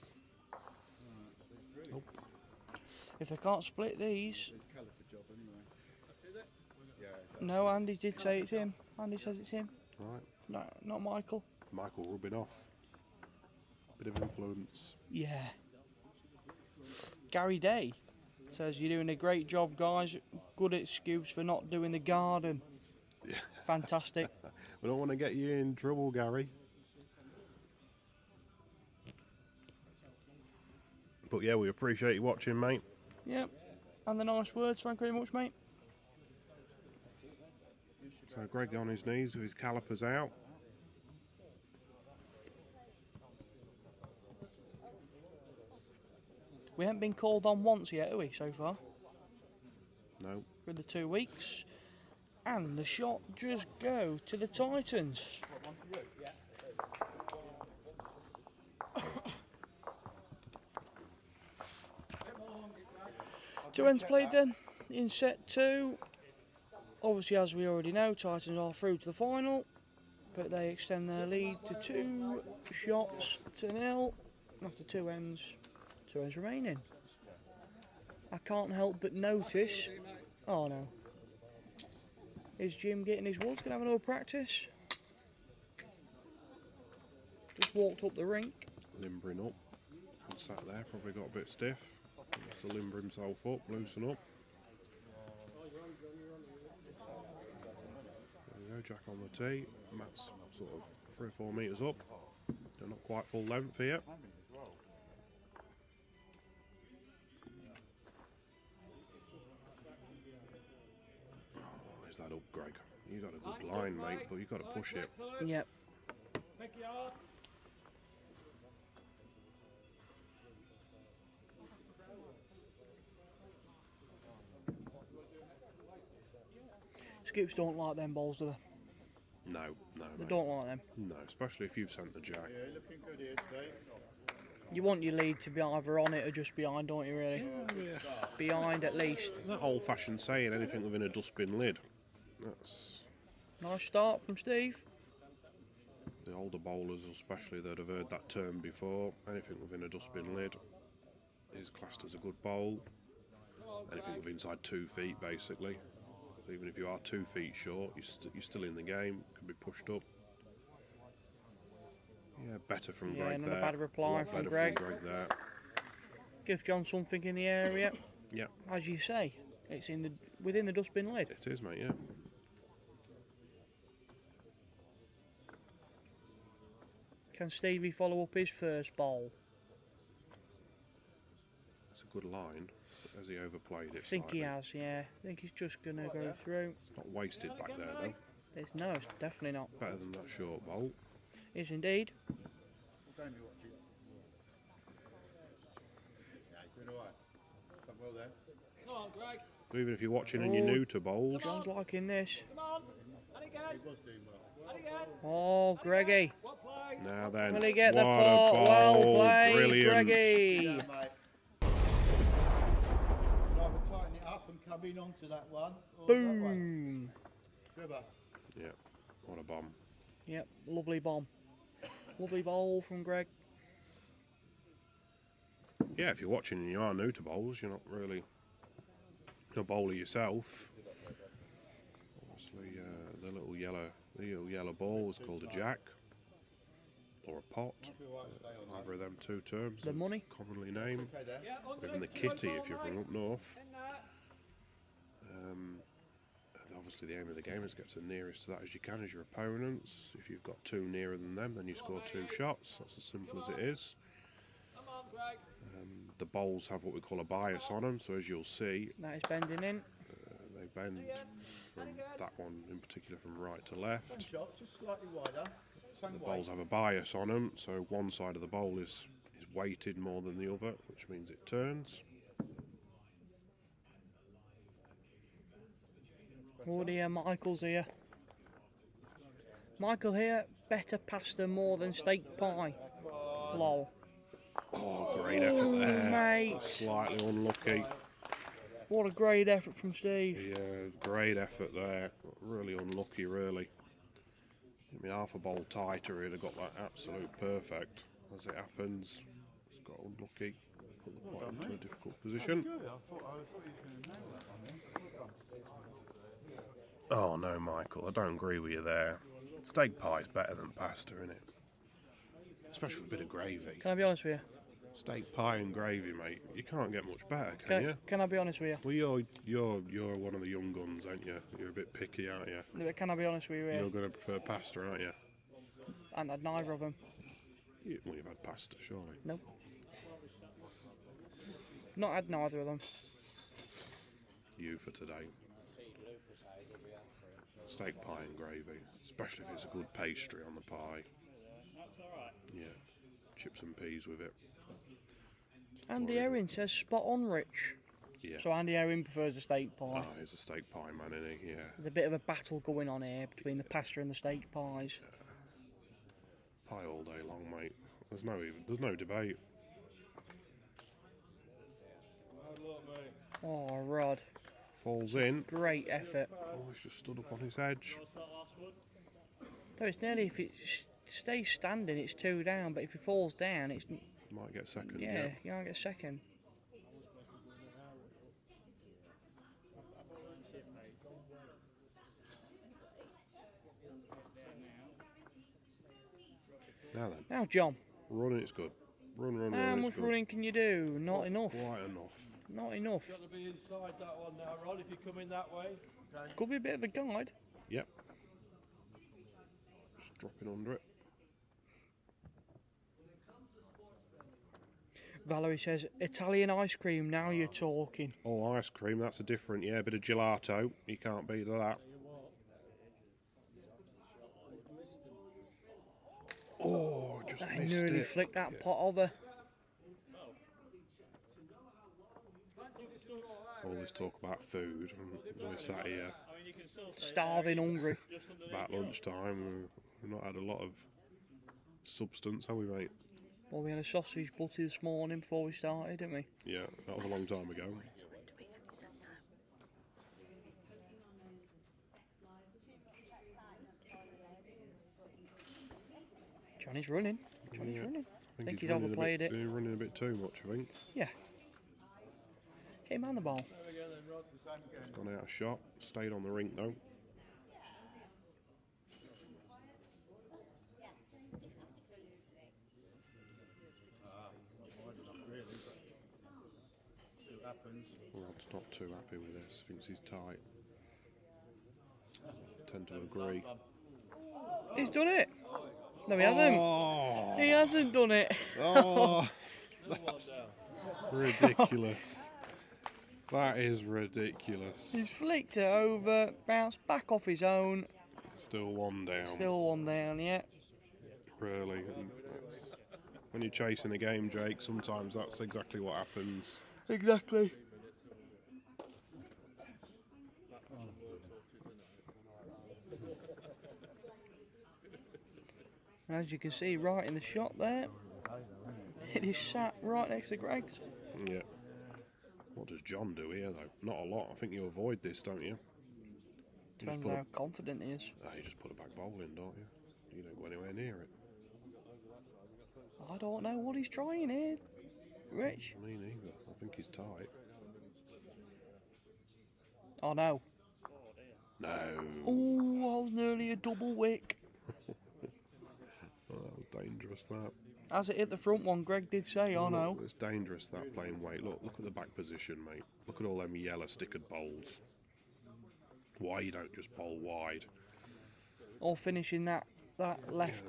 Nope. If they can't split these. It's caliper job anyway. Is it? Yeah. It's No, Andy did say it's him. Andy says it's him. Right. No, not Michael. Michael rubbing off. Bit of influence. Yeah. Gary Day says you're doing a great job, guys. Good excuse for not doing the garden. Yeah. Fantastic. We don't want to get you in trouble, Gary. But yeah, we appreciate you watching, mate. Yep. And the nice words. Thank you very much, mate. So Greg on his knees with his calipers out. We haven't been called on once yet, have we, so far? No. For the 2 weeks. And the shot just go to the Titans. Two ends played then in set 2. Obviously, as we already know, Titans are through to the final, but they extend their lead to 2 shots to 0 after 2 ends remaining. I can't help but notice. Oh no. Is Jim getting his woods? Gonna have another practice? Just walked up the rink. Limbering up. And sat there, probably got a bit stiff. Wants to limber himself up, loosen up. There we go, Jack on the tee. Matt's sort of 3 or 4 metres up. They're not quite full length here. Oh, is that up, Greg? You got a good line, mate, but you got to push it. Yep. Pick you hard. Scoops don't like them balls, do they? No, no, They mate. don't like them. No, especially if you've sent the jack. Yeah, looking good here today. You want your lead to be either on it or just behind, don't you, really? Behind at least. That old-fashioned saying, anything within a dustbin lid. That's Nice start from Steve. the older bowlers, especially, that have heard that term before. Anything within a dustbin lid is classed as a good bowl. Anything with inside 2 feet, basically. Even if you are 2 feet short, you're still in the game. Can be pushed up. Yeah, better from Yeah, Greg another there. bad reply Lot from better Greg. there. Give John something in the area. Yeah, As you say, it's within the dustbin lid. it is, mate. Yeah. Can Stevie follow up his first bowl? It's a good line. Has he overplayed it? I think he slightly? has, yeah. I think he's just going to go through. Not wasted back there though. No, it's definitely not. Better than that short bowl. Is indeed. What game are you watching? Yeah, he's doing alright. Done well there. Come on, Greg. Even if you're watching and you're new to bowls, John's liking this. Come on. And again. He was doing well. And again. Oh, Greggy. What play? now then, Will he get the what a pot? Well bowl. played, Brilliant. Greggy. Yeah, mate. Should either tighten it up and come in onto that one, or that way. Boom. Trevor. Yeah, what a bomb. Yep, lovely bomb. Lovely bowl from Greg. Yeah, if you're watching and you are new to bowls, you're not really a bowler yourself. Obviously, the little yellow ball is called a jack or a pot. Either of them 2 terms. The money. Commonly named. Okay there. Yeah, under Even the it. Good kitty ball, if you're mate. from up north. In there. And obviously, the aim of the game is to get to the nearest to that as you can as your opponents. If you've got 2 nearer than them, then you score 2 shots. That's as simple as it is. Come on, Greg. The bowls have what we call a bias on them, so as you'll see, That is bending in. they bend from that one in particular from right to left. Same shots, just slightly wider. Same The weight. bowls have a bias on them, so one side of the bowl is weighted more than the other, which means it turns. Oh dear, Michael's here. Michael here, better pasta more than steak pie. Lol. Oh, great effort there. Mate. Slightly unlucky. What a great effort from Steve. Yeah, great effort there. Really unlucky, really. I mean, half a bowl tighter, he'd have got that absolute perfect. As it happens, it's got unlucky. Put the pot into a difficult position. Oh no, Michael, I don't agree with you there. Steak pie is better than pasta, isn't it? Especially with a bit of gravy. Can I be honest with you? Steak pie and gravy, mate. You can't get much better, can you? Can I be honest with you? Well, you're one of the young guns, aren't you? You're a bit picky, aren't you? But can I be honest with you? You're going to prefer pasta, aren't you? And had neither of them. Well, you've had pasta, surely. Nope. Not had neither of them. You for today. Steak pie and gravy, especially if it's a good pastry on the pie. Yeah, chips and peas with it. Andy Erin says spot on, Rich. Yeah. So Andy Erin prefers a steak pie. Oh, he's a steak pie man, isn't he? Yeah. There's a bit of a battle going on here between the pasta and the steak pies. Pie all day long, mate. There's no debate. Oh, Rod. Falls in. Great effort. Oh, he's just stood up on his edge. So it's nearly, if it stays standing, it's 2 down, but if it falls down, it's... Might get second. Yeah, you might get second. Now then. Now, John. Running, it's good. Run. How it's much good. running can you do? Not enough. Quite enough. Not enough. Got to be inside that one now, Rod, if you're coming that way. Could be a bit of a guide. Yep. Just dropping under it. Valerie says, Italian ice cream, now you're talking. Oh, ice cream, that's a different, yeah, bit of gelato. You can't beat that. Oh, just I missed nearly it. flicked that pot over. All this talk about food, and we're sat here Starving, hungry. about lunchtime. We've not had a lot of substance, have we, mate? Well, we had a sausage butty this morning before we started, didn't we? Yeah, that was a long time ago. Johnny's running. Johnny's running. I think he's he's running overplayed it. He's running a bit too much, I think. Yeah. Hit him on the ball. He's gone out of shot. Stayed on the rink though. Rod's not too happy with this. Thinks he's tight. Tend to agree. He's done it. No, he hasn't. Oh, He hasn't done it. oh that's ridiculous. That is ridiculous. He's flicked it over, bounced back off his own. Still one down. Still 1 down, yeah. Really. And when you're chasing a game, Jake, sometimes that's exactly what happens. Exactly. As you can see right in the shot there, it is sat right next to Greg's. Yeah. What does John do here, though? Not a lot. I think you avoid this, don't you? Depends how confident he is. You just put a back bowl in, don't you? You don't go anywhere near it. I don't know what he's trying here, Rich. Me neither. I think he's tight. Oh no. No. Oh, I was nearly a double wick. Oh, that was dangerous, that. As it hit the front one, Greg did say, oh no. It's dangerous, that playing weight. Look at the back position, mate. Look at all them yellow stickered bowls. Why you don't just bowl wide? Or finishing that left,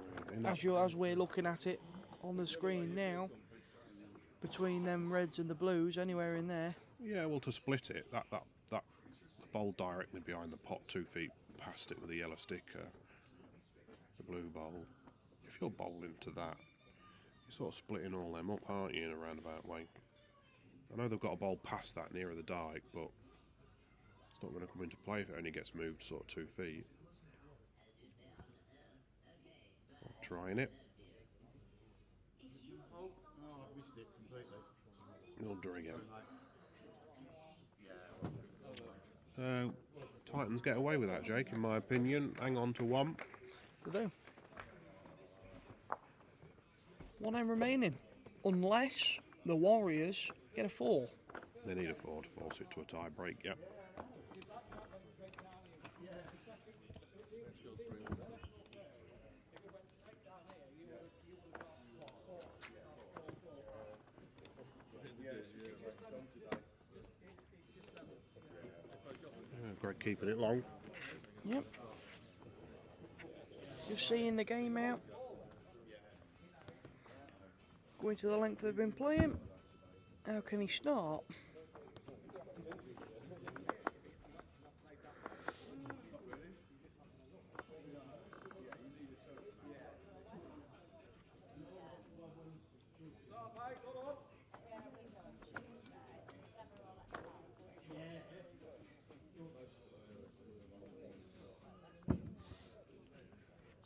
as we're looking at it on the screen now, between them reds and the blues, anywhere in there. Yeah, well, to split it, that bowl directly behind the pot, 2 feet past it with a yellow sticker, the blue bowl. If you're bowling to that, you're sort of splitting all them up, aren't you, in a roundabout way? I know they've got a bowl past that nearer the dike, but It's not going to come into play if it only gets moved sort of 2 feet. Trying it. Oh, I missed it completely. He'll do it again. So, Titans get away with that, Jake, in my opinion. Hang on to 1. They do. 1 end remaining. Unless the Warriors get a 4. They need a 4 to force it to a tie break, yep. Greg keeping it long. Yep. Just seeing the game out. Going to the length they've been playing. How can he start?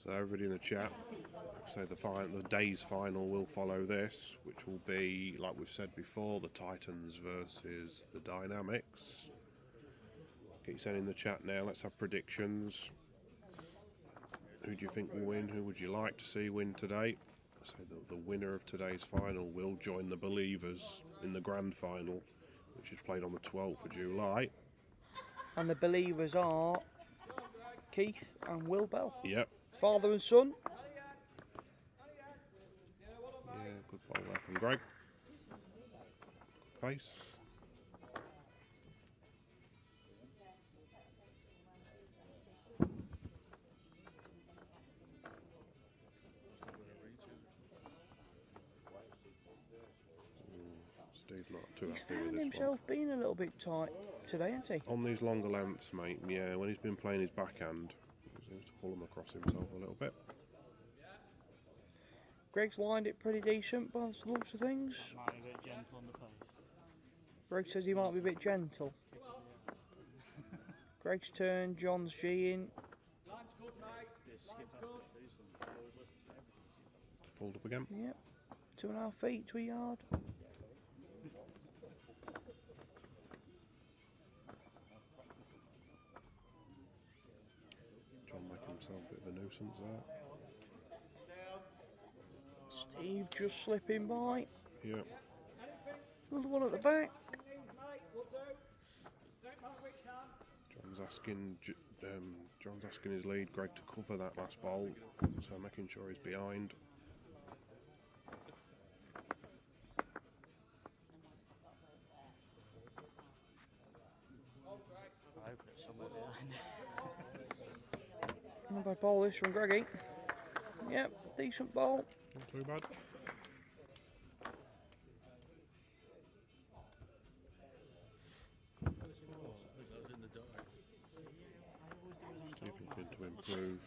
So everybody in the chat, so the day's final will follow this, which will be, like we've said before, the Titans versus the Dynamics. Keep saying in the chat now, let's have predictions. Who do you think will win? Who would you like to see win today? So the winner of today's final will join the Believers in the grand final, which is played on the 12th of July. And the Believers are Keith and Will Bell. Yep. Father and son. Yeah, good ball there from Greg. Pace. Steve's not too He's happy with found this himself being a little bit tight today, hasn't he? one. On these longer lengths, mate, yeah, when he's been playing his backhand, he seems to pull them across himself a little bit. Greg's lined it pretty decent by the looks of things. Might be a bit gentle on the pace. Greg says he might be a bit gentle. Greg's turn, John's G-ing. Line's good, mate. Line's good. Fold up again. Yep. 2.5 feet to a yard. John making himself a bit of a nuisance there. Steve just slipping by. Yeah. Another one at the back. John's asking his lead Greg to cover that last ball, so making sure he's behind. I hope it's somewhere behind. Not bad ball this from Greggy. Yep, decent ball. Not too bad. Stephen looking to improve.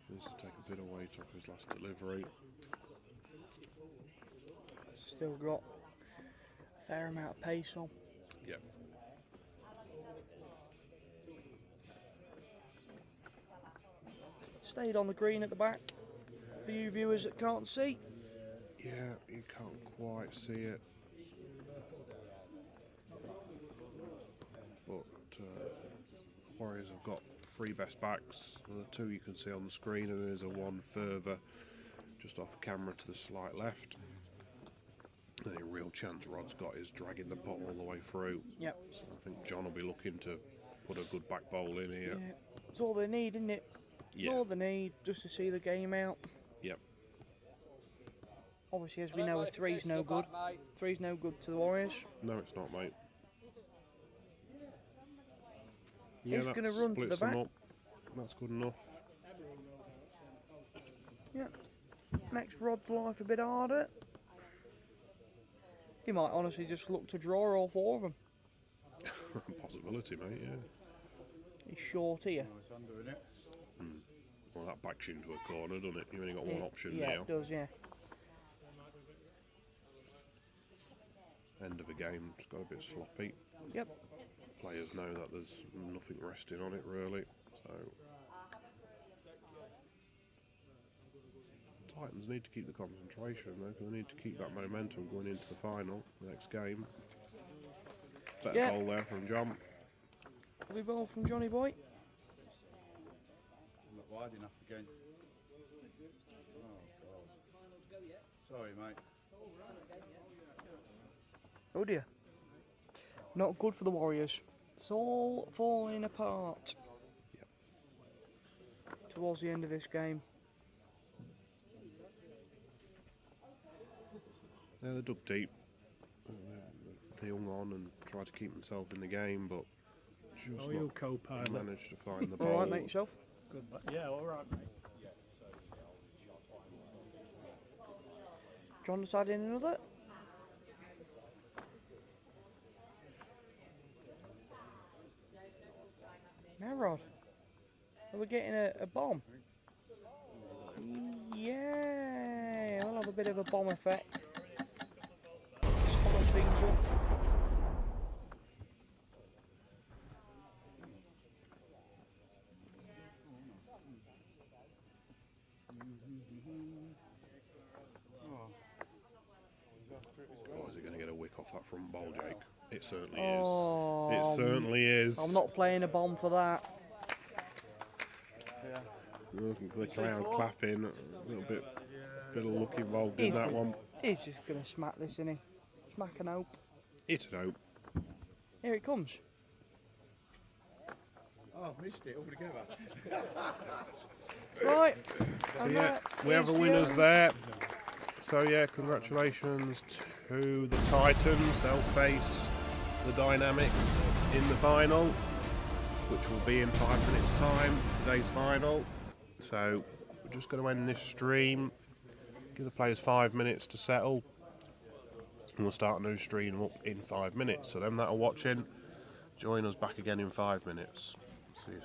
Needs to take a bit of weight off his last delivery. Still got a fair amount of pace on. Yep. Stayed on the green at the back. For you viewers that can't see. Yeah, you can't quite see it. But Warriors have got 3 best backs. And the 2 you can see on the screen, and there's a 1 further just off camera to the slight left. The only real chance Rod's got is dragging the ball all the way through. Yep. So I think John will be looking to put a good back bowl in here. Yeah. It's all they need, isn't it? Yeah. All they need just to see the game out. Yep. Obviously, as we know, a 3's no good. 3's no good to the Warriors. No, it's not, mate. Yeah, He's that gonna run to splits the them back. up. That's good enough. Yep. Makes Rod's life a bit harder. He might honestly just look to draw all 4 of them. Possibility, mate, yeah. He's short here. Nice under, innit? Well, that backs you into a corner, doesn't it? You've only got one option yeah, now. it does, yeah. End of a game, it's got a bit sloppy. Yep. players know that there's nothing resting on it really. So Titans need to keep the concentration though, because they need to keep that momentum going into the final, the next game. Better goal there from John. Lovely ball from Johnny Boy. Not wide enough again. Oh, God. Sorry, mate. Oh dear. Not good for the Warriors. It's all falling apart. Yep. Towards the end of this game. Yeah, they dug deep. They hung on and tried to keep themselves in the game, but just you not co-pilot? managed to find the ball. Alright, mate, yourself? Good. Yeah, all right, mate. John decided in another. Merrod. Are we getting a bomb? Yeah, we'll have a bit of a bomb effect. Spice things up. Oh, is he going to get a wick off that front ball, Jake? It certainly Oh, is. It certainly is. I'm not playing a bomb for that. Looking for the crowd clapping. A little bit of luck involved in that one. He's just going to smack this, isn't he? Smack and hope. It's an hope. Here it comes. Oh, I've missed it altogether. Right. So yeah, we have a winners there. So yeah, congratulations to the Titans. They'll face the Dynamics in the final, which will be in 5 minutes time, today's final. So we're just going to end this stream, give the players 5 minutes to settle, and we'll start a new stream up in 5 minutes. So them that are watching, join us back again in 5 minutes. See you